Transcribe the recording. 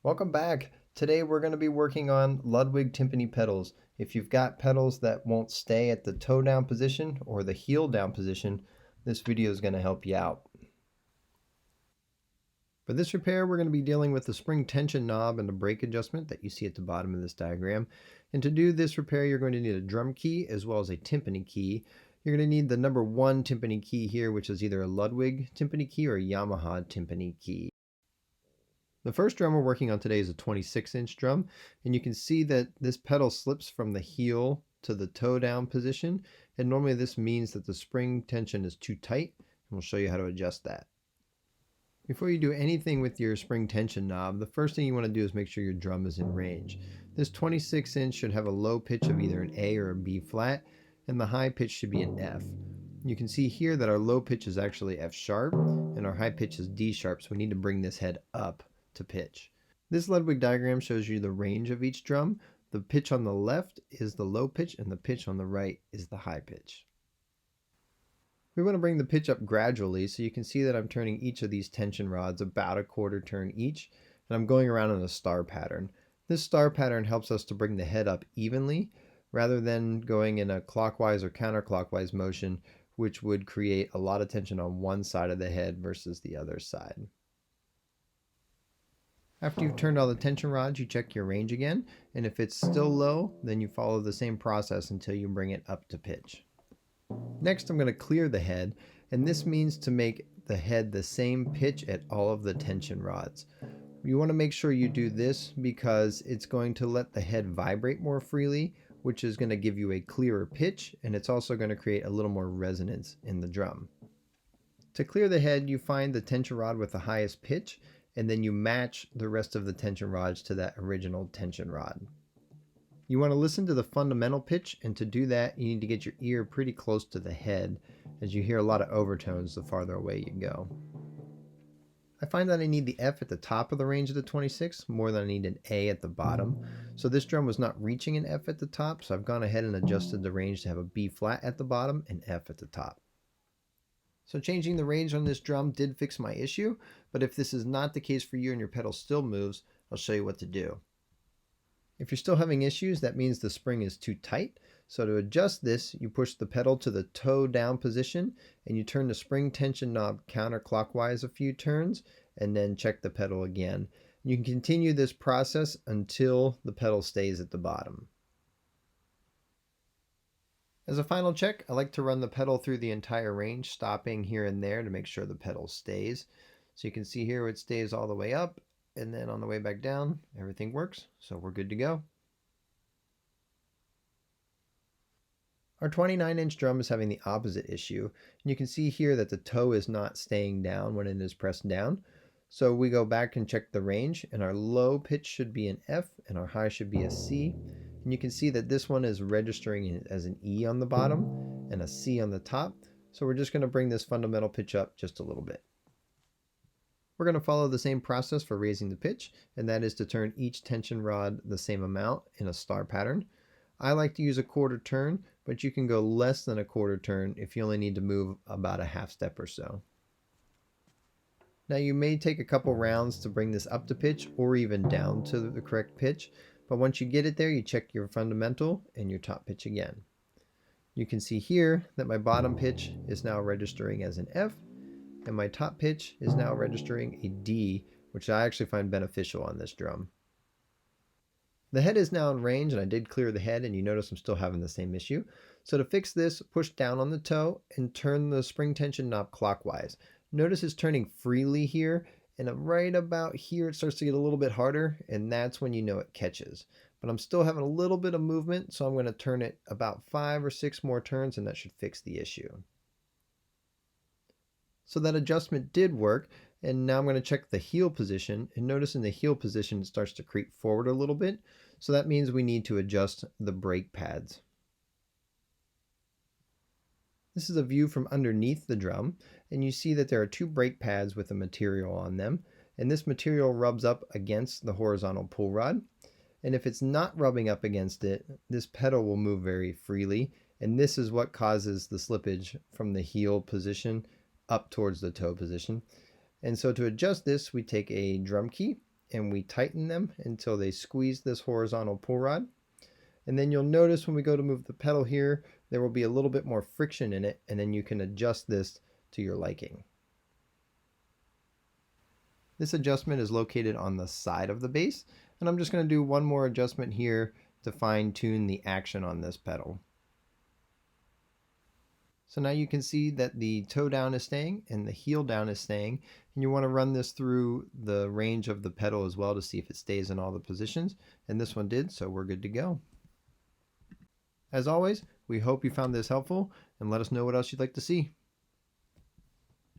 Welcome back. Today we're going to be working on Ludwig Timpani pedals. If you've got pedals that won't stay at the toe down position or the heel down position, this video is going to help you out. For this repair, we're going to be dealing with the spring tension knob and the brake adjustment that you see at the bottom of this diagram. And to do this repair, you're going to need a drum key as well as a timpani key. You're going to need the number 1 timpani key here, which is either a Ludwig timpani key or a Yamaha timpani key. The first drum we're working on today is a 26-inch drum, and you can see that this pedal slips from the heel to the toe down position, and normally this means that the spring tension is too tight, and we'll show you how to adjust that. Before you do anything with your spring tension knob, the first thing you want to do is make sure your drum is in range. This 26-inch should have a low pitch of either an A or a B flat, and the high pitch should be an F. You can see here that our low pitch is actually F sharp, and our high pitch is D sharp, so we need to bring this head up to pitch. This Ludwig diagram shows you the range of each drum. The pitch on the left is the low pitch and the pitch on the right is the high pitch. We want to bring the pitch up gradually, so you can see that I'm turning each of these tension rods about a quarter turn each, and I'm going around in a star pattern. This star pattern helps us to bring the head up evenly rather than going in a clockwise or counterclockwise motion, which would create a lot of tension on one side of the head versus the other side. After you've turned all the tension rods, you check your range again, and if it's still low, then you follow the same process until you bring it up to pitch. Next, I'm going to clear the head, and this means to make the head the same pitch at all of the tension rods. You want to make sure you do this because it's going to let the head vibrate more freely, which is going to give you a clearer pitch, and it's also going to create a little more resonance in the drum. To clear the head, you find the tension rod with the highest pitch, and then you match the rest of the tension rods to that original tension rod. You want to listen to the fundamental pitch, and to do that you need to get your ear pretty close to the head, as you hear a lot of overtones the farther away you go. I find that I need the F at the top of the range of the 26 more than I need an A at the bottom, so this drum was not reaching an F at the top, so I've gone ahead and adjusted the range to have a B flat at the bottom and F at the top. So changing the range on this drum did fix my issue, but if this is not the case for you and your pedal still moves, I'll show you what to do. If you're still having issues, that means the spring is too tight. So to adjust this, you push the pedal to the toe down position and you turn the spring tension knob counterclockwise a few turns and then check the pedal again. You can continue this process until the pedal stays at the bottom. As a final check, I like to run the pedal through the entire range, stopping here and there to make sure the pedal stays. So you can see here it stays all the way up, and then on the way back down, everything works, so we're good to go. Our 29-inch drum is having the opposite issue, and you can see here that the toe is not staying down when it is pressed down. So we go back and check the range, and our low pitch should be an F, and our high should be a C. And you can see that this one is registering as an E on the bottom and a C on the top. So we're just going to bring this fundamental pitch up just a little bit. We're going to follow the same process for raising the pitch, and that is to turn each tension rod the same amount in a star pattern. I like to use a quarter turn, but you can go less than a quarter turn if you only need to move about a half step or so. Now you may take a couple rounds to bring this up to pitch or even down to the correct pitch, but once you get it there, you check your fundamental and your top pitch again. You can see here that my bottom pitch is now registering as an F, and my top pitch is now registering a D, which I actually find beneficial on this drum. The head is now in range, and I did clear the head, and you notice I'm still having the same issue. So to fix this, push down on the toe and turn the spring tension knob clockwise. Notice it's turning freely here, and right about here it starts to get a little bit harder, and that's when you know it catches. But I'm still having a little bit of movement, so I'm going to turn it about 5 or 6 more turns, and that should fix the issue. So that adjustment did work, and now I'm going to check the heel position, and notice in the heel position it starts to creep forward a little bit, so that means we need to adjust the brake pads. This is a view from underneath the drum, and you see that there are 2 brake pads with a material on them, and this material rubs up against the horizontal pull rod, and if it's not rubbing up against it, this pedal will move very freely, and this is what causes the slippage from the heel position up towards the toe position. And so to adjust this, we take a drum key and we tighten them until they squeeze this horizontal pull rod. And then you'll notice when we go to move the pedal here, there will be a little bit more friction in it, and then you can adjust this to your liking. This adjustment is located on the side of the bass, and I'm just going to do one more adjustment here to fine tune the action on this pedal. So now you can see that the toe down is staying and the heel down is staying, and you want to run this through the range of the pedal as well to see if it stays in all the positions, and this one did, so we're good to go. As always, we hope you found this helpful, and let us know what else you'd like to see.